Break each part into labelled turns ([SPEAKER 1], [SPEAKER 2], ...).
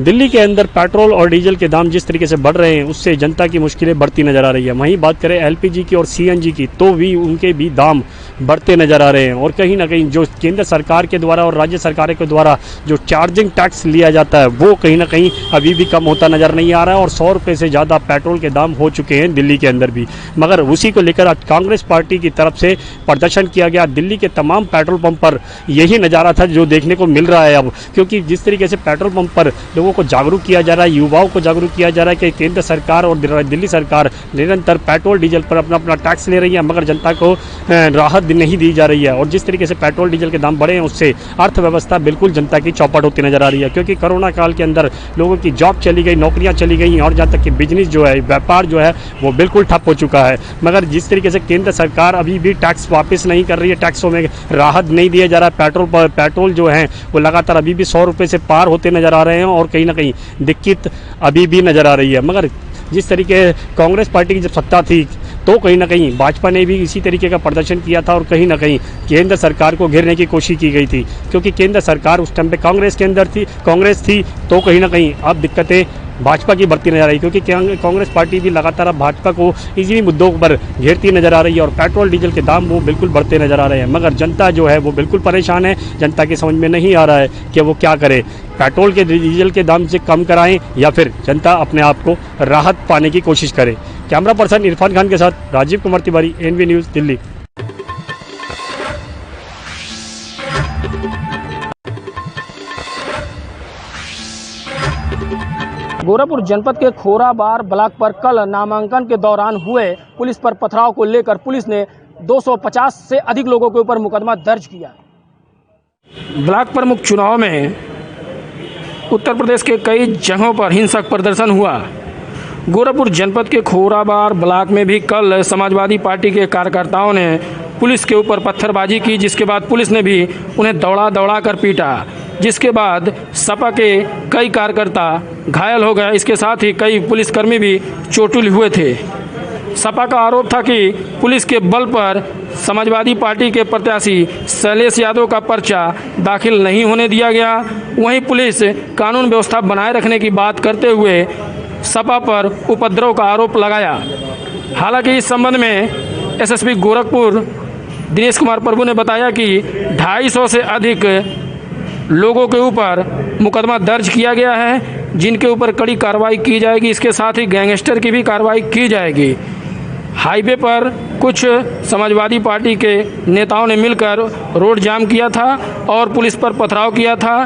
[SPEAKER 1] दिल्ली के अंदर पेट्रोल और डीजल के दाम जिस तरीके से बढ़ रहे हैं उससे जनता की मुश्किलें बढ़ती नजर आ रही है। वहीं बात करें एलपीजी की और सीएनजी की तो भी उनके भी दाम बढ़ते नजर आ रहे हैं। और कहीं ना कहीं जो केंद्र सरकार के द्वारा और राज्य सरकार के द्वारा जो चार्जिंग टैक्स लिया जाता है वो कहीं ना कहीं अभी भी कम होता नजर नहीं आ रहा है और 100 रुपये से ज़्यादा पेट्रोल के दाम हो चुके हैं दिल्ली के अंदर भी। मगर उसी को लेकर आज कांग्रेस पार्टी की तरफ से प्रदर्शन किया गया। दिल्ली के तमाम पेट्रोल पंप पर यही नज़ारा था जो देखने को मिल रहा है अब, क्योंकि जिस तरीके से पेट्रोल पंप पर लोगों को जागरूक किया जा रहा है, युवाओं को जागरूक किया जा रहा है कि केंद्र सरकार और दिल्ली सरकार निरंतर पेट्रोल डीजल पर अपना अपना टैक्स ले रही है मगर जनता को राहत नहीं दी जा रही है। और जिस तरीके से पेट्रोल डीजल के दाम बढ़े हैं उससे अर्थव्यवस्था बिल्कुल जनता की चौपट होती नजर आ रही है, क्योंकि कोरोना काल के अंदर लोगों की जॉब चली गई, नौकरियां चली गई और जहाँ तक कि बिजनेस जो है, व्यापार जो है वो बिल्कुल ठप हो चुका है। मगर जिस तरीके से केंद्र सरकार अभी भी टैक्स वापस नहीं कर रही है, टैक्सों में राहत नहीं दिया जा रहा है, पेट्रोल जो है वो लगातार अभी भी 100 रुपये से पार होते नजर आ रहे हैं और कहीं ना कहीं दिक्कत अभी भी नजर आ रही है। मगर जिस तरीके कांग्रेस पार्टी की जब सत्ता थी तो कहीं ना कहीं भाजपा ने भी इसी तरीके का प्रदर्शन किया था और कहीं ना कहीं केंद्र सरकार को घेरने की कोशिश की गई थी, क्योंकि केंद्र सरकार उस टाइम पे कांग्रेस थी तो कहीं ना कहीं अब दिक्कतें भाजपा की बढ़ती नजर आ रही, क्योंकि कांग्रेस पार्टी भी लगातार अब भाजपा को इसी मुद्दों पर घेरती नजर आ रही है और पेट्रोल डीजल के दाम वो बिल्कुल बढ़ते नजर आ रहे हैं। मगर जनता जो है वो बिल्कुल परेशान है। जनता की समझ में नहीं आ रहा है कि वो क्या करे, पेट्रोल के डीजल के दाम से कम कराएं या फिर जनता अपने आप को राहत पाने की कोशिश करे। कैमरा पर्सन इरफान खान के साथ राजीव कुमार तिवारी, एनवी न्यूज़, दिल्ली।
[SPEAKER 2] गोरखपुर जनपद के खोराबार ब्लॉक पर कल नामांकन के दौरान हुए पुलिस पर पथराव को लेकर पुलिस ने 250 से अधिक लोगों के ऊपर मुकदमा दर्ज किया। ब्लॉक प्रमुख चुनाव में उत्तर प्रदेश के कई जगहों पर हिंसक प्रदर्शन हुआ। गोरखपुर जनपद के खोराबार ब्लॉक में भी कल समाजवादी पार्टी के कार्यकर्ताओं ने पुलिस के ऊपर पत्थरबाजी की, जिसके बाद पुलिस ने भी उन्हें दौड़ा कर पीटा, जिसके बाद सपा के कई कार्यकर्ता घायल हो गए। इसके साथ ही कई पुलिसकर्मी भी चोटिल हुए थे। सपा का आरोप था कि पुलिस के बल पर समाजवादी पार्टी के प्रत्याशी शैलेश यादव का पर्चा दाखिल नहीं होने दिया गया। वहीं पुलिस कानून व्यवस्था बनाए रखने की बात करते हुए सपा पर उपद्रव का आरोप लगाया। हालांकि इस संबंध में एसएसपी गोरखपुर दिनेश कुमार प्रभु ने बताया कि 250 से अधिक लोगों के ऊपर मुकदमा दर्ज किया गया है, जिनके ऊपर कड़ी कार्रवाई की जाएगी। इसके साथ ही गैंगस्टर की भी कार्रवाई की जाएगी। हाईवे पर कुछ समाजवादी पार्टी के नेताओं ने मिलकर रोड जाम किया था और पुलिस पर पथराव किया था।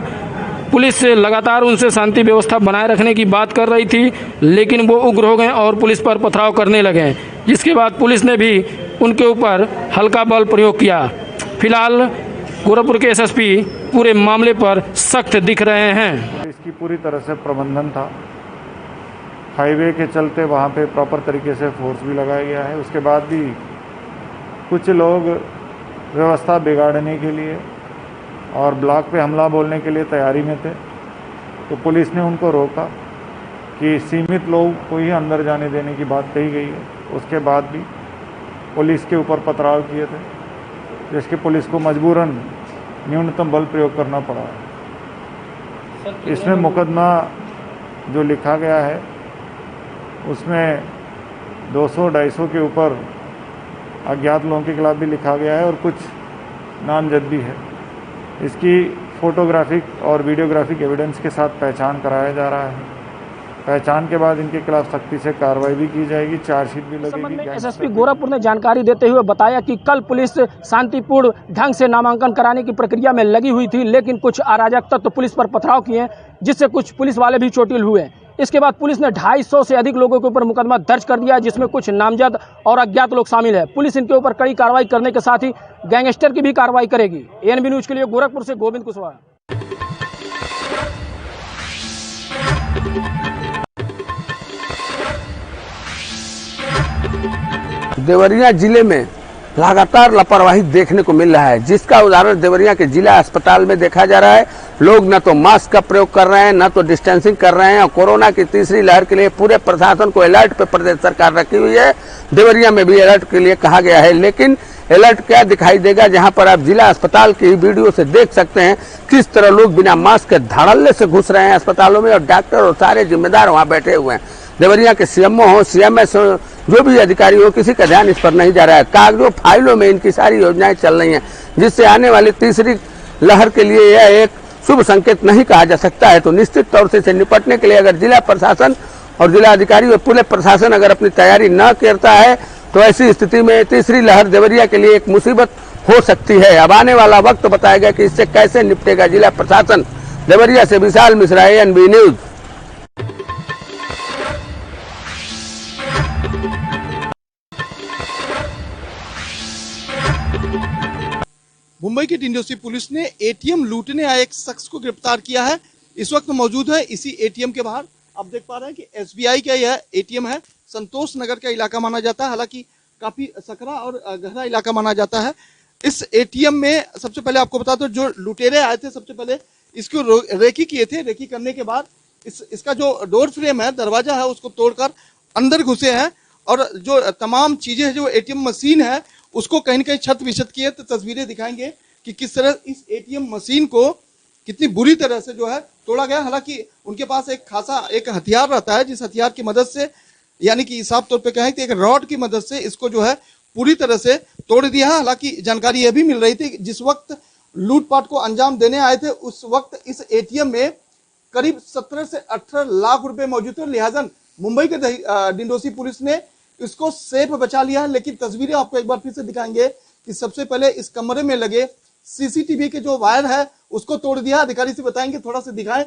[SPEAKER 2] पुलिस से लगातार उनसे शांति व्यवस्था बनाए रखने की बात कर रही थी, लेकिन वो उग्र हो गए और पुलिस पर पथराव करने लगे, जिसके बाद पुलिस ने भी उनके ऊपर हल्का बल प्रयोग किया। फिलहाल गोरखपुर के एसएसपी पूरे मामले पर सख्त दिख रहे हैं।
[SPEAKER 3] इसकी पूरी तरह से प्रबंधन था। हाईवे के चलते वहाँ पे प्रॉपर तरीके से फोर्स भी लगाया गया है। उसके बाद भी कुछ लोग व्यवस्था बिगाड़ने के लिए और ब्लॉक पे हमला बोलने के लिए तैयारी में थे, तो पुलिस ने उनको रोका कि सीमित लोग को ही अंदर जाने देने की बात कही गई है। उसके बाद भी पुलिस के ऊपर पथराव किए थे, जिसके पुलिस को मजबूरन न्यूनतम बल प्रयोग करना पड़ा। इसमें मुकदमा जो लिखा गया है उसमें 200-250 के ऊपर अज्ञात लोगों के खिलाफ भी लिखा गया है और कुछ नामजद भी है। इसकी फोटोग्राफिक और वीडियोग्राफिक एविडेंस के साथ पहचान कराया जा रहा है। पहचान के बाद इनके खिलाफ सख्ती से कार्रवाई भी की जाएगी, चार्जशीट भी लगेगी।
[SPEAKER 2] एसएसपी गोरखपुर ने जानकारी देते हुए बताया कि कल पुलिस शांतिपूर्ण ढंग से नामांकन कराने की प्रक्रिया में लगी हुई थी, लेकिन कुछ अराजक तत्व पुलिस पर पथराव किए, जिससे कुछ पुलिस वाले भी चोटिल हुए। इसके बाद पुलिस ने 250 से अधिक लोगों के ऊपर मुकदमा दर्ज कर दिया, जिसमें कुछ नामजद और अज्ञात लोग शामिल है। पुलिस इनके ऊपर कड़ी कार्रवाई करने के साथ ही गैंगस्टर की भी कार्रवाई करेगी। एएनबी न्यूज के लिए गोरखपुर से गोविंद कुशवाहा।
[SPEAKER 4] देवरिया जिले में लगातार लापरवाही देखने को मिल रहा है, जिसका उदाहरण देवरिया के जिला अस्पताल में देखा जा रहा है। लोग न तो मास्क का प्रयोग कर रहे हैं, न तो डिस्टेंसिंग कर रहे हैं और कोरोना की तीसरी लहर के लिए पूरे प्रशासन को अलर्ट पे प्रदेश सरकार रखी हुई है। देवरिया में भी अलर्ट के लिए कहा गया है, लेकिन अलर्ट क्या दिखाई देगा, जहां पर आप जिला अस्पताल की वीडियो से देख सकते हैं किस तरह लोग बिना मास्क के धड़ल्ले से घुस रहे हैं अस्पतालों में, और डॉक्टर और सारे जिम्मेदार वहां बैठे हुए हैं। देवरिया के सीएमओ हो, सीएमएस हो, जो भी अधिकारी हो, किसी का ध्यान इस पर नहीं जा रहा है। कागजों फाइलों में इनकी सारी योजनाएं चल रही हैं, जिससे आने वाली तीसरी लहर के लिए यह एक शुभ संकेत नहीं कहा जा सकता है। तो निश्चित तौर से निपटने के लिए अगर जिला प्रशासन और जिला अधिकारी और पूरे प्रशासन अगर अपनी तैयारी न करता है तो ऐसी स्थिति में तीसरी लहर देवरिया के लिए एक मुसीबत हो सकती है। अब आने वाला वक्त बताएगा कि इससे कैसे निपटेगा जिला प्रशासन। देवरिया से विशाल मिश्रा, ANB न्यूज।
[SPEAKER 5] मुंबई की डिंडोसी पुलिस ने एटीएम लूटने आए एक शख्स को गिरफ्तार किया है। इस वक्त मौजूद है इसी एटीएम के बाहर। आप देख पा रहे हैं कि SBI का यह एटीएम है। संतोष नगर का इलाका माना जाता है, हालांकि काफी सकरा और गहरा इलाका माना जाता है। इस एटीएम में सबसे पहले आपको बता दो, जो लुटेरे आए थे सबसे पहले इसको रेकी किए थे। रेकी करने के बाद इसका जो डोर फ्रेम है, दरवाजा है, उसको तोड़कर अंदर घुसे हैं और जो तमाम चीजें जो एटीएम मशीन है उसको कहीं न कहीं छत विछत किए। तो तस्वीरें दिखाएंगे कि किस तरह इस एटीएम मशीन को कितनी बुरी तरह से जो है तोड़ा गया। हालांकि उनके पास एक खासा एक हथियार रहता है, जिस हथियार की मदद से, यानी कि साफ तौर पे कहें तो एक रॉड की मदद से इसको जो है पूरी तरह से तोड़ दिया है। हालांकि जानकारी यह भी मिल रही थी जिस वक्त लूटपाट को अंजाम देने आए थे उस वक्त इस एटीएम में करीब 17 से 18 लाख रुपए मौजूद थे। लिहाजा मुंबई के डिंडोसी पुलिस ने इसको सेफ बचा लिया है। लेकिन तस्वीरें आपको एक बार फिर से दिखाएंगे कि सबसे पहले इस कमरे में लगे सीसीटीवी के जो वायर है उसको तोड़ दिया। अधिकारी से बताएंगे, थोड़ा सा दिखाएं।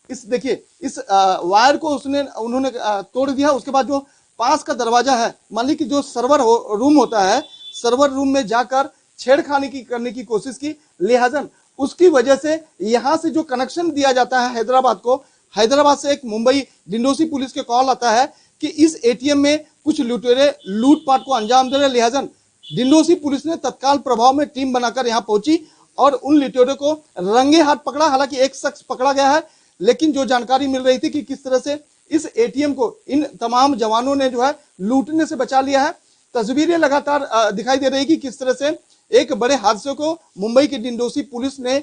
[SPEAKER 5] इस देखिए इस वायर को उन्होंने तोड़ दिया। उसके बाद जो पास का दरवाजा है, मान ली कि जो सर्वर रूम होता है, सर्वर रूम में जाकर छेड़खानी करने की कोशिश की। लिहाजा उसकी वजह से यहाँ से जो कनेक्शन दिया जाता है हैदराबाद को, हैदराबाद से एक मुंबई डिंडोसी पुलिस के कॉल आता है कि इस एटीएम में कुछ लुटेरे लूटपाट को अंजाम दे रहे। लिहाजा डिंडोसी पुलिस ने तत्काल प्रभाव में टीम बनाकर यहां पहुंची और उन लुटेरों को रंगे हाथ पकड़ा। हालांकि एक शख्स पकड़ा गया है, लेकिन जो जानकारी मिल रही थी कि किस तरह से इस एटीएम को इन तमाम जवानों ने जो है लूटने से बचा लिया है। तस्वीरें लगातार दिखाई दे रही कि किस तरह से एक बड़े हादसे को मुंबई की डिंडोसी पुलिस ने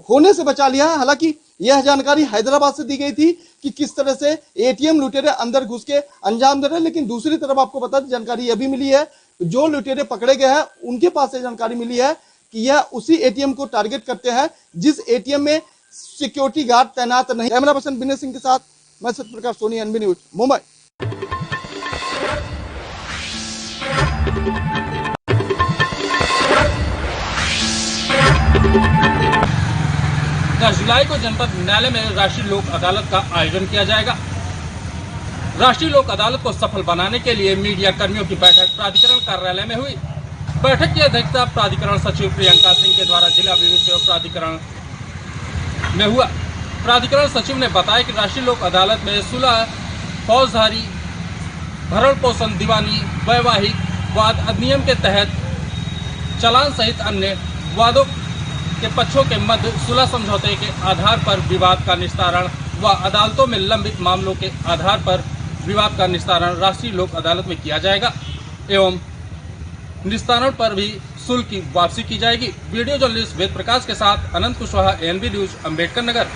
[SPEAKER 5] होने से बचा लिया है। हालांकि यह जानकारी हैदराबाद से दी गई थी कि किस तरह से एटीएम लुटेरे अंदर घुस के अंजाम दे रहे हैं। लेकिन दूसरी तरफ आपको बता दें, जानकारी यह भी मिली है जो लुटेरे पकड़े गए हैं उनके पास से जानकारी मिली है कि यह उसी एटीएम को टारगेट करते हैं जिस एटीएम में सिक्योरिटी गार्ड तैनात नहीं। कैमरा पर्सन विनय सिंह के साथ मैं सत्यप्रकाश सोनी, ANB न्यूज, मुंबई।
[SPEAKER 6] 10 जुलाई को जनपद न्यायालय में राष्ट्रीय लोक अदालत का आयोजन किया जाएगा। राष्ट्रीय लोक अदालत को सफल बनाने के लिए मीडिया कर्मियों की बैठक प्राधिकरण कार्यालय में हुई। बैठक की अध्यक्षता प्राधिकरण सचिव प्रियंका सिंह के द्वारा जिला विधिक सेवा प्राधिकरण में हुआ। प्राधिकरण सचिव ने बताया कि राष्ट्रीय लोक अदालत में सुलह, फौजदारी, भरण पोषण, दीवानी, वैवाहिक वाद अधिनियम के तहत चालान सहित अन्य वादों के पक्षों के मध्य सुलह समझौते के आधार पर विवाद का निस्तारण व अदालतों में लंबित मामलों के आधार पर विवाद का निस्तारण राष्ट्रीय लोक अदालत में किया जाएगा एवं निस्तारण पर भी शुल्क की वापसी की जाएगी। वीडियो जर्नलिस्ट वेद प्रकाश के साथ अनंत कुशवाहा, ANB न्यूज, अम्बेडकर नगर।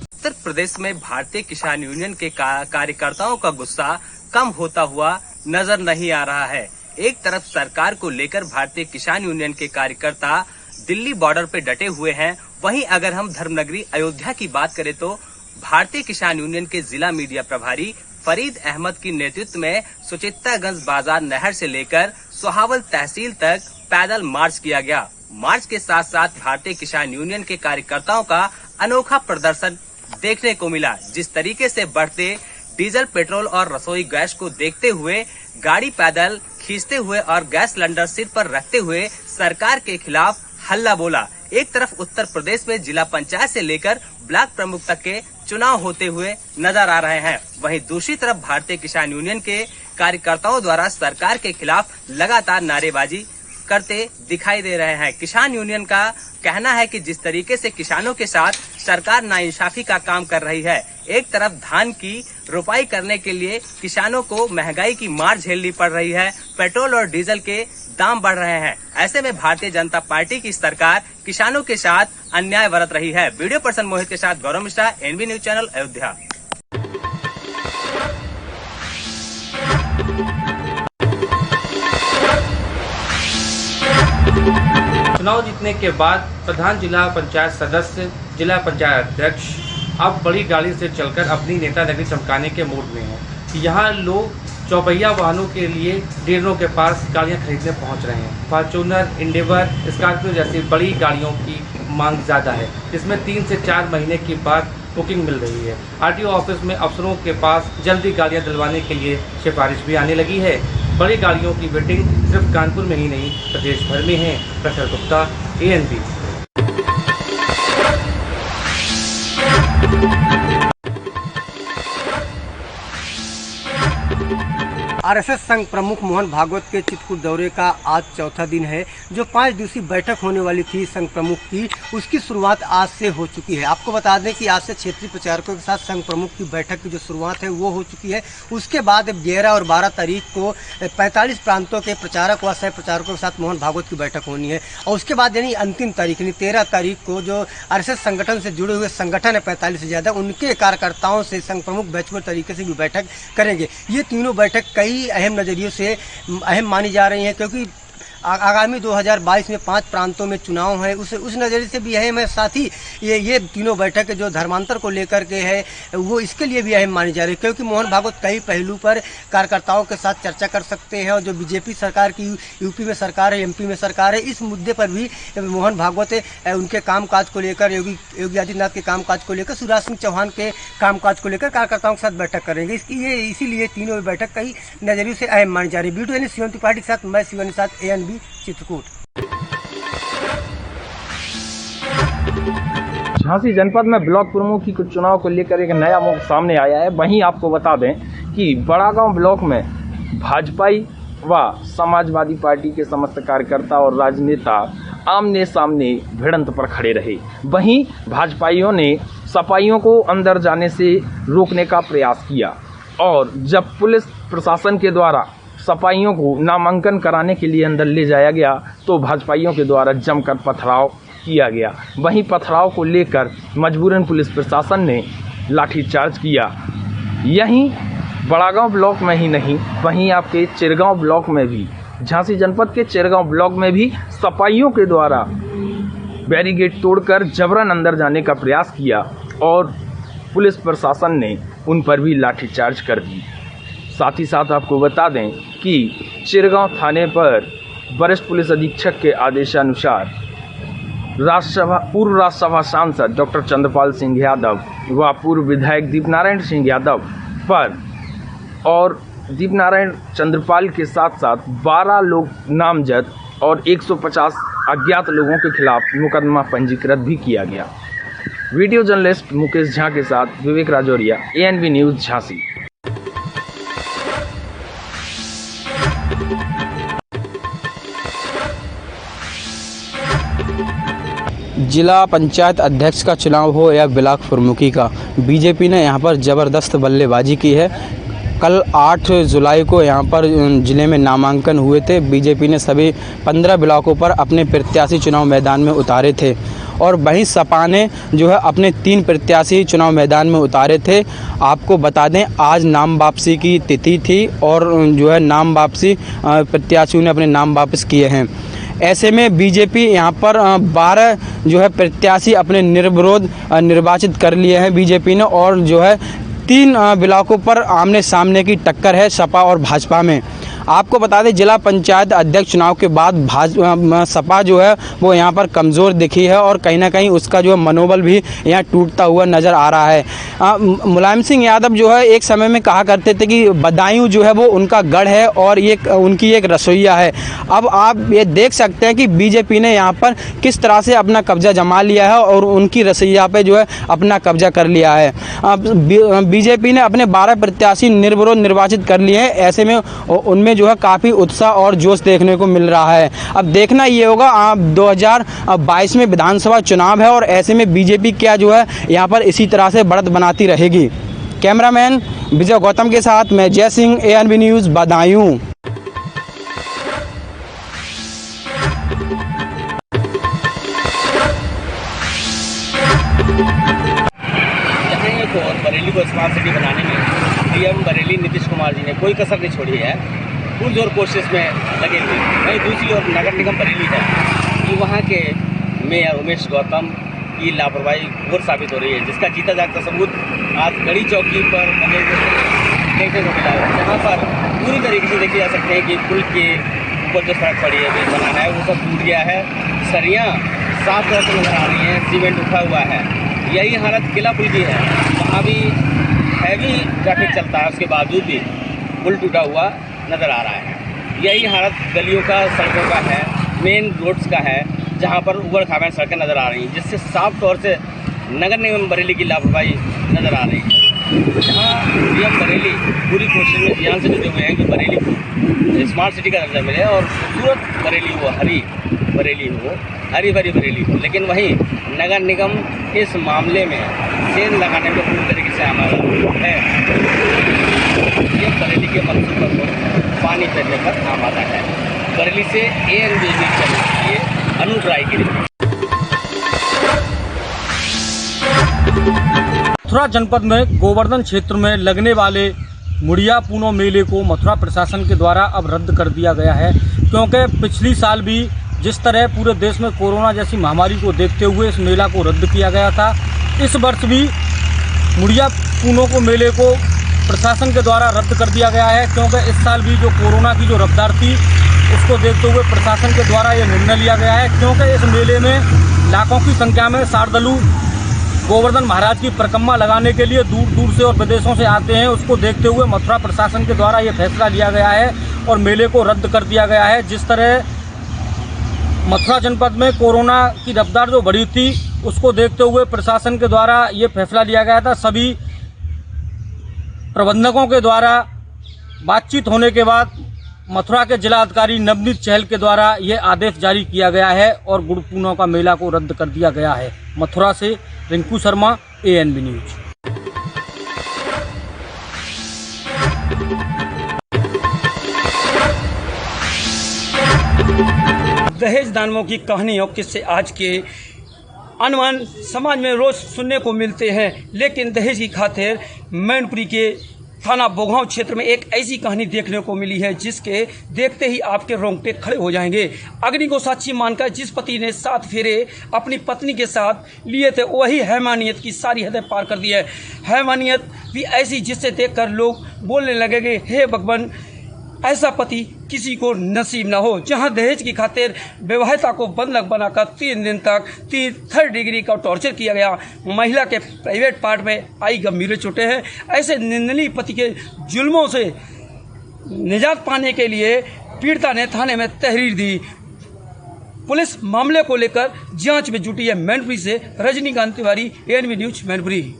[SPEAKER 7] उत्तर प्रदेश में भारतीय किसान यूनियन के कार्यकर्ताओं का गुस्सा कम होता हुआ नजर नहीं आ रहा है। एक तरफ सरकार को लेकर भारतीय किसान यूनियन के कार्यकर्ता दिल्ली बॉर्डर पे डटे हुए हैं, वहीं अगर हम धर्मनगरी अयोध्या की बात करें तो भारतीय किसान यूनियन के जिला मीडिया प्रभारी फरीद अहमद की नेतृत्व में सुचित्तागंज बाजार नहर से लेकर सोहावल तहसील तक पैदल मार्च किया गया। मार्च के साथ साथ भारतीय किसान यूनियन के कार्यकर्ताओं का अनोखा प्रदर्शन देखने को मिला। जिस तरीके से बढ़ते डीजल, पेट्रोल और रसोई गैस को देखते हुए गाड़ी पैदल खींचते हुए और गैस सिलेंडर सिर पर रखते हुए सरकार के खिलाफ हल्ला बोला। एक तरफ उत्तर प्रदेश में जिला पंचायत से लेकर ब्लॉक प्रमुख तक के चुनाव होते हुए नजर आ रहे हैं, वहीं दूसरी तरफ भारतीय किसान यूनियन के कार्यकर्ताओं द्वारा सरकार के खिलाफ लगातार नारेबाजी करते दिखाई दे रहे हैं। किसान यूनियन का कहना है कि जिस तरीके से किसानों के साथ सरकार नाइंसाफी का काम कर रही है, एक तरफ धान की रोपाई करने के लिए किसानों को महंगाई की मार झेलनी पड़ रही है, पेट्रोल और डीजल के दाम बढ़ रहे हैं। ऐसे में भारतीय जनता पार्टी की सरकार किसानों के साथ अन्याय बरत रही है। वीडियो पर्सन मोहित के साथ Gaurav Mishra, NB news channel, Ayodhya.
[SPEAKER 6] चुनाव जीतने के बाद प्रधान जिला पंचायत सदस्य, जिला पंचायत अध्यक्ष अब बड़ी गाड़ी से चलकर अपनी नेतागिरी चमकाने के मूड में हैं। यहाँ लोग चौपहिया वाहनों के लिए डीलरों के पास गाड़ियाँ खरीदने पहुँच रहे हैं। फॉर्च्यूनर, इंडिवर, स्कॉर्पियो जैसी बड़ी गाड़ियों की मांग ज़्यादा है, जिसमें 3 से 4 महीने की बाद बुकिंग मिल रही है। आरटीओ ऑफिस में अफसरों के पास जल्दी गाड़ियाँ दिलवाने के लिए सिफारिश भी आने लगी है। बड़ी गाड़ियों की वेटिंग सिर्फ कानपुर में ही नहीं, प्रदेश भर में है। प्रखर गुप्ता, एएनबी।
[SPEAKER 8] आरएसएस संघ प्रमुख मोहन भागवत के चित्रकूट दौरे का आज चौथा दिन है। जो 5 दिवसीय बैठक होने वाली थी संघ प्रमुख की, उसकी शुरुआत आज से हो चुकी है। आपको बता दें कि आज से क्षेत्रीय प्रचारकों के साथ संघ प्रमुख की बैठक की जो शुरुआत है वो हो चुकी है। उसके बाद 11 और 12 तारीख को 45 प्रांतों के प्रचारक व सह प्रचारकों के साथ मोहन भागवत की बैठक होनी है। और उसके बाद यानी अंतिम तारीख यानी 13 तारीख को जो आरएसएस संगठन से जुड़े हुए संगठन है 45 से ज़्यादा, उनके कार्यकर्ताओं से संघ प्रमुख वर्चुअल तरीके से भी बैठक करेंगे। ये तीनों बैठक कई अहम नज़रियों से अहम मानी जा रही हैं, क्योंकि आगामी 2022 में 5 प्रांतों में चुनाव है, उस नज़रिए से भी अहम है। साथ ही ये तीनों बैठक जो धर्मांतर को लेकर के है वो इसके लिए भी अहम मानी जा रही है, क्योंकि मोहन भागवत कई पहलू पर कार्यकर्ताओं के साथ चर्चा कर सकते हैं। और जो बीजेपी सरकार की यूपी में सरकार है, एमपी में सरकार है, इस मुद्दे पर भी मोहन भागवत उनके कामकाज को लेकर, योगी आदित्यनाथ के कामकाज को लेकर, शिवराज सिंह चौहान के कामकाज को लेकर कार्यकर्ताओं के साथ बैठक करेंगे। इसीलिए तीनों बैठक कई नज़रियों से अहम मानी जा रही है। वीडियो यानी शिवंती पार्टी के साथ मैं शिवन के साथ एएनबी चित्रकूट।
[SPEAKER 9] झांसी जनपद में ब्लॉक प्रमुख की कुछ चुनाव को लेकर एक नया मुख सामने आया है। वहीं आपको बता दें कि बड़ागांव ब्लॉक में भाजपाई व समाजवादी पार्टी के समस्त कार्यकर्ता और राजनेता आमने सामने भिड़ंत पर खड़े रहे। वहीं भाजपाइयों ने सपाइयों को अंदर जाने से रोकने का प्रयास किया और जब पुलिस प्रशासन के द्वारा सपाइयों को नामांकन कराने के लिए अंदर ले जाया गया तो भाजपाइयों के द्वारा जमकर पथराव किया गया। वहीं पथराव को लेकर मजबूरन पुलिस प्रशासन ने लाठीचार्ज किया। यहीं बड़ागांव ब्लॉक में ही नहीं, वहीं आपके चिरगांव ब्लॉक में भी, झांसी जनपद के चिरगांव ब्लॉक में भी सपाइयों के द्वारा बैरिकेड तोड़कर जबरन अंदर जाने का प्रयास किया और पुलिस प्रशासन ने उन पर भी लाठीचार्ज कर दी। साथ ही साथ आपको बता दें कि चिरगांव थाने पर वरिष्ठ पुलिस अधीक्षक के आदेशानुसार पूर्व राज्यसभा सांसद डॉक्टर चंद्रपाल सिंह यादव व पूर्व विधायक दीपनारायण सिंह यादव पर और दीपनारायण चंद्रपाल के साथ साथ 12 लोग नामजद और 150 अज्ञात लोगों के खिलाफ मुकदमा पंजीकृत भी किया गया। वीडियो जर्नलिस्ट मुकेश झा के साथ विवेक राजौरिया, एएनबी न्यूज झांसी।
[SPEAKER 10] जिला पंचायत अध्यक्ष का चुनाव हो या ब्लॉक प्रमुखी का, बीजेपी ने यहाँ पर ज़बरदस्त बल्लेबाजी की है। कल 8 जुलाई को यहाँ पर ज़िले में नामांकन हुए थे। बीजेपी ने सभी 15 ब्लॉकों पर अपने प्रत्याशी चुनाव मैदान में उतारे थे और वहीं सपा ने जो है अपने 3 प्रत्याशी चुनाव मैदान में उतारे थे। आपको बता दें आज नाम वापसी की तिथि थी और जो है नाम वापसी प्रत्याशियों ने अपने नाम वापस किए हैं। ऐसे में बीजेपी यहाँ पर 12 जो है प्रत्याशी अपने निर्विरोध निर्वाचित कर लिए हैं बीजेपी ने और जो है 3 ब्लॉकों पर आमने सामने की टक्कर है सपा और भाजपा में। आपको बता दें जिला पंचायत अध्यक्ष चुनाव के बाद सपा जो है वो यहाँ पर कमज़ोर दिखी है और कहीं ना कहीं उसका जो है मनोबल भी यहाँ टूटता हुआ नज़र आ रहा है। मुलायम सिंह यादव जो है एक समय में कहा करते थे कि बदायूं जो है वो उनका गढ़ है और ये उनकी एक रसोईया है। अब आप ये देख सकते हैं कि बीजेपी ने यहाँ पर किस तरह से अपना कब्जा जमा लिया है और उनकी रसोईया पे जो है अपना कब्जा कर लिया है। बीजेपी ने अपने 12 प्रत्याशी निर्विरोध निर्वाचित कर लिए हैं। ऐसे में उनमें में जो है काफ़ी उत्साह और जोश देखने को मिल रहा है। अब देखना ये होगा 2022 में विधानसभा चुनाव है और ऐसे में बीजेपी क्या जो है यहाँ पर इसी तरह से बढ़त बनाती रहेगी। कैमरामैन विजय गौतम के साथ मैं जय सिंह, ANB न्यूज़, बदायूं।
[SPEAKER 7] बरेली को स्मार्ट सिटी बनाने में DM बरेली नीतीश कुमार जी ने कोई कसर नहीं छोड़ी है, पुरजोर कोशिश में लगे हुए। वहीं दूसरी ओर नगर निगम बरेली है कि वहाँ के मेयर उमेश गौतम की लापरवाही घोर साबित हो रही है, जिसका जीता जागता सबूत आज गढ़ी चौकी पर देखने को मिला है, जहाँ पर पूरी तरीके से देखे जा सकते हैं कि पुल के ऊपर जो सड़क पड़ी है, ब्रिज बनाना है, वो सब टूट गया है। सरियाँ साफ तौर से नजर आ रही हैं, सीमेंट उठा हुआ है। यही हालत किला पुल की है, वहाँ भी हैवी ट्रैफिक चलता है, उसके बावजूद भी पुल टूटा हुआ नज़र आ रहा है। यही हालत गलियों का, सड़कों का है, मेन रोड्स का है, जहाँ पर उबड़ खाबड़ सड़कें नज़र आ रही हैं, जिससे साफ तौर से नगर निगम बरेली की लापरवाही नज़र आ रही है। जहाँ DM बरेली पूरी कोशिश में ध्यान से जुटे हुए हैं कि बरेली को स्मार्ट सिटी का दर्जा मिले और खूबसूरत बरेली हो, हरी बरेली हो, हरी भरी बरेली हो, लेकिन वहीं नगर निगम इस मामले में सेंध लगाने में पूरी तरीके से आमादा है। ये बरेली के मंसूबों को पानी फेरने पर आमादा है। बरेली से ANB न्यूज़ चैनल के लिए अनूप राय की रिपोर्ट।
[SPEAKER 6] मथुरा जनपद में गोवर्धन क्षेत्र में लगने वाले मुड़िया पूनो मेले को मथुरा प्रशासन के द्वारा अब रद्द कर दिया गया है, क्योंकि पिछली साल भी जिस तरह पूरे देश में कोरोना जैसी महामारी को देखते हुए इस मेला को रद्द किया गया था, इस वर्ष भी मुड़िया पूनो को मेले को प्रशासन के द्वारा रद्द कर दिया गया है, क्योंकि इस साल भी जो कोरोना की जो रफ्तार थी उसको देखते हुए प्रशासन के द्वारा ये निर्णय लिया गया है। क्योंकि इस मेले में लाखों की संख्या में श्रद्धालु गोवर्धन महाराज की परिक्रमा लगाने के लिए दूर दूर से और विदेशों से आते हैं, उसको देखते हुए मथुरा प्रशासन के द्वारा ये फैसला लिया गया है और मेले को रद्द कर दिया गया है। जिस तरह मथुरा जनपद में कोरोना की रफ्तार जो बढ़ी थी उसको देखते हुए प्रशासन के द्वारा ये फैसला लिया गया था। सभी प्रबंधकों के द्वारा बातचीत होने के बाद मथुरा के जिला अधिकारी नवनीत चहल के द्वारा ये आदेश जारी किया गया है और गुड़ पूनो का मेला को रद्द कर दिया गया है। मथुरा से रिंकू शर्मा, ANB न्यूज़। दहेज दानवों की कहानी और किस्से आज के अनवन समाज में रोज सुनने को मिलते हैं, लेकिन दहेज की खातिर मैनपुरी के थाना बोगांव क्षेत्र में एक ऐसी कहानी देखने को मिली है जिसके देखते ही आपके रोंगटे खड़े हो जाएंगे। अग्नि को साक्षी मानकर जिस पति ने 7 फेरे अपनी पत्नी के साथ लिए थे, वही हैवानियत की सारी हदें पार कर दी है। हैवानियत भी ऐसी जिससे देखकर लोग बोलने लगेंगे, हे भगवान, ऐसा पति किसी को नसीब न हो। जहां दहेज की खातिर विवाहिता को बंधक बनाकर 3 दिन तक 3rd डिग्री का टॉर्चर किया गया, महिला के प्राइवेट पार्ट में आई गंभीर चोटें हैं। ऐसे निंदनीय पति के जुल्मों से निजात पाने के लिए पीड़िता ने थाने में तहरीर दी। पुलिस मामले को लेकर जांच में जुटी है। मैनपुरी से रजनीकांत तिवारी, ANB न्यूज़, मैनपुरी।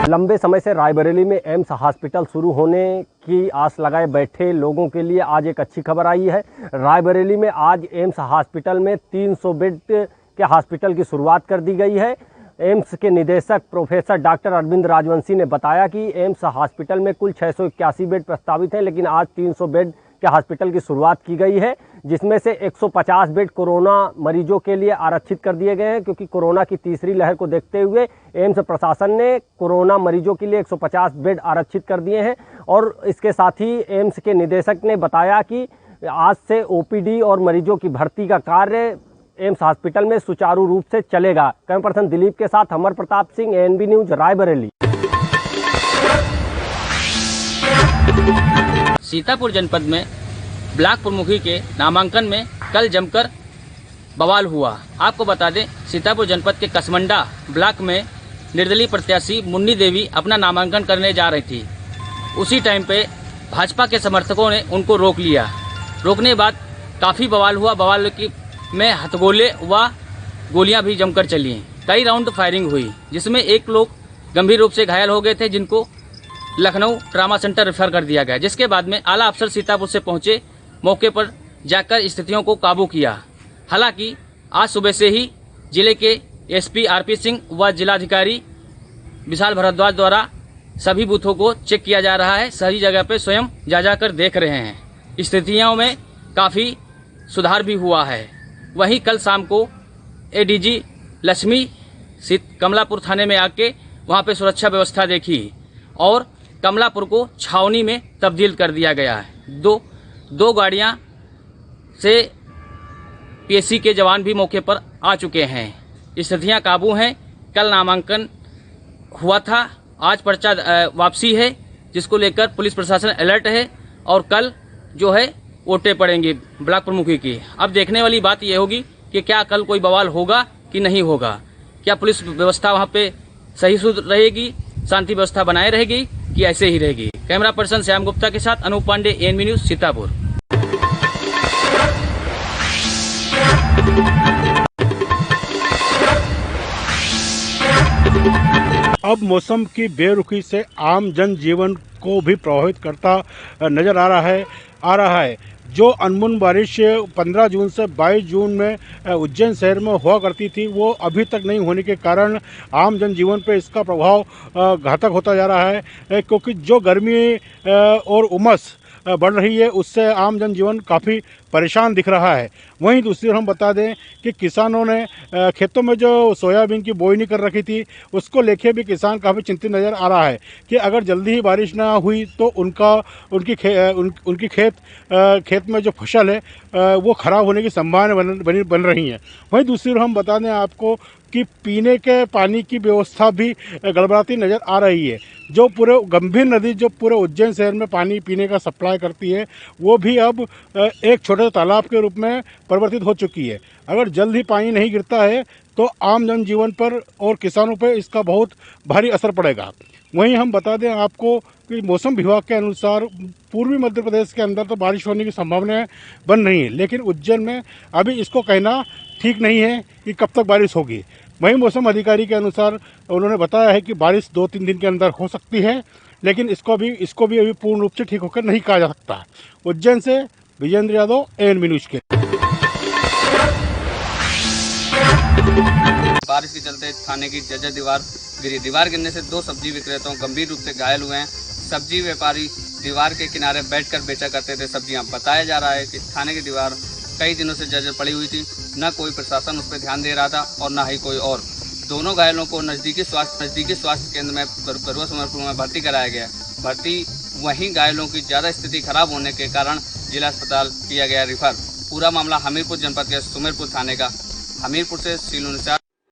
[SPEAKER 11] लंबे समय से रायबरेली में एम्स हॉस्पिटल शुरू होने की आस लगाए बैठे लोगों के लिए आज एक अच्छी खबर आई है। रायबरेली में आज एम्स हॉस्पिटल में 300 बेड के हॉस्पिटल की शुरुआत कर दी गई है। एम्स के निदेशक प्रोफेसर डॉक्टर अरविंद राजवंशी ने बताया कि एम्स हॉस्पिटल में कुल 681 बेड प्रस्तावित हैं, लेकिन आज 300 बेड के हॉस्पिटल की शुरुआत की गई है, जिसमें से 150 बेड कोरोना मरीजों के लिए आरक्षित कर दिए गए हैं, क्योंकि कोरोना की तीसरी लहर को देखते हुए एम्स प्रशासन ने कोरोना मरीजों के लिए 150 बेड आरक्षित कर दिए हैं। और इसके साथ ही एम्स के निदेशक ने बताया कि आज से OPD और मरीजों की भर्ती का कार्य एम्स हॉस्पिटल में सुचारू रूप से चलेगा। कैमरा पर्सन दिलीप के साथ अमर प्रताप सिंह, ANB न्यूज़, रायबरेली।
[SPEAKER 12] सीतापुर जनपद में ब्लॉक प्रमुखी के नामांकन में कल जमकर बवाल हुआ। आपको बता दें, सीतापुर जनपद के कसमंडा ब्लॉक में निर्दलीय प्रत्याशी मुन्नी देवी अपना नामांकन करने जा रही थी। उसी टाइम पे भाजपा के समर्थकों ने उनको रोक लिया। रोकने के बाद काफ़ी बवाल हुआ। बवाल में हथगोले व गोलियां भी जमकर चली हैं। कई राउंड फायरिंग हुई, जिसमें एक लोग गंभीर रूप से घायल हो गए थे, जिनको लखनऊ ट्रामा सेंटर रेफर कर दिया गया। जिसके बाद में आला अफसर सीतापुर से पहुंचे, मौके पर जाकर स्थितियों को काबू किया। हालांकि आज सुबह से ही जिले के एसपी आरपी सिंह व जिलाधिकारी विशाल भारद्वाज द्वारा सभी बूथों को चेक किया जा रहा है। सही जगह पे स्वयं जा कर देख रहे हैं। स्थितियों में काफ़ी सुधार भी हुआ है। वहीं कल शाम को एडीजी लक्ष्मी कमलापुर थाने में आके वहां पे सुरक्षा व्यवस्था देखी और कमलापुर को छावनी में तब्दील कर दिया गया है। दो गाड़ियां से पीएससी के जवान भी मौके पर आ चुके हैं। स्थितियां काबू हैं। कल नामांकन हुआ था, आज पर्चा वापसी है, जिसको लेकर पुलिस प्रशासन अलर्ट है और कल जो है वोटें पड़ेंगी ब्लॉक प्रमुखी की। अब देखने वाली बात यह होगी कि क्या कल कोई बवाल होगा कि नहीं होगा, क्या पुलिस व्यवस्था वहां पे सही रहेगी, शांति व्यवस्था बनाए रहेगी कि ऐसे ही रहेगी। कैमरा पर्सन श्याम गुप्ता के साथ अनूप पांडे, एएनबी न्यूज, सीतापुर।
[SPEAKER 13] अब मौसम की बेरुखी से आम जनजीवन को भी प्रभावित करता नजर आ रहा है। जो अनमुन बारिश 15 जून से 22 जून में उज्जैन शहर में हुआ करती थी, वो अभी तक नहीं होने के कारण आम जनजीवन पर इसका प्रभाव घातक होता जा रहा है, क्योंकि जो गर्मी और उमस बढ़ रही है उससे आम जनजीवन काफ़ी परेशान दिख रहा है। वहीं दूसरी ओर हम बता दें कि किसानों ने खेतों में जो सोयाबीन की बोई नहीं कर रखी थी, उसको लेके भी किसान काफ़ी चिंतित नज़र आ रहा है कि अगर जल्दी ही बारिश ना हुई तो उनकी खेत में जो फसल है वो ख़राब होने की संभावना बन रही है। वहीं दूसरी ओर हम बता दें आपको कि पीने के पानी की व्यवस्था भी गड़बड़ाती नज़र आ रही है। जो पूरे गंभीर नदी जो पूरे उज्जैन शहर में पानी पीने का सप्लाई करती है, वो भी अब एक छोटे तालाब के रूप में परिवर्तित हो चुकी है। अगर जल्द ही पानी नहीं गिरता है तो आम जनजीवन पर और किसानों पर इसका बहुत भारी असर पड़ेगा। वहीं हम बता दें आपको कि मौसम विभाग के अनुसार पूर्वी मध्य प्रदेश के अंदर तो बारिश होने की संभावनाएं बन रही हैं, लेकिन उज्जैन में अभी इसको कहना ठीक नहीं है कि कब तक बारिश होगी। वहीं मौसम अधिकारी के अनुसार उन्होंने बताया है कि बारिश 2-3 दिन के अंदर हो सकती है, लेकिन इसको भी अभी पूर्ण रूप से ठीक होकर नहीं कहा जा सकता। उज्जैन से विजेंद्र यादव, एएनबी न्यूज के।
[SPEAKER 14] बारिश के चलते थाने की जर्जर दीवार गिरने से 2 सब्जी विक्रेताओं गंभीर रूप से घायल हुए हैं। सब्जी व्यापारी दीवार के किनारे बैठकर बेचा करते थे सब्जियां। बताया जा रहा है कि थाने की दीवार कई दिनों से जर्जर पड़ी हुई थी, न कोई प्रशासन उस पर ध्यान दे रहा था और न ही कोई और। दोनों घायलों को नज़दीकी स्वास्थ्य केंद्र में बरुआ सुमरपुर में भर्ती कराया गया। भर्ती वहीं घायलों की ज़्यादा स्थिति खराब होने के कारण जिला अस्पताल किया गया रेफर। पूरा मामला हमीरपुर जनपद के सुमेरपुर थाने का। हमीरपुर से सीलू निसार।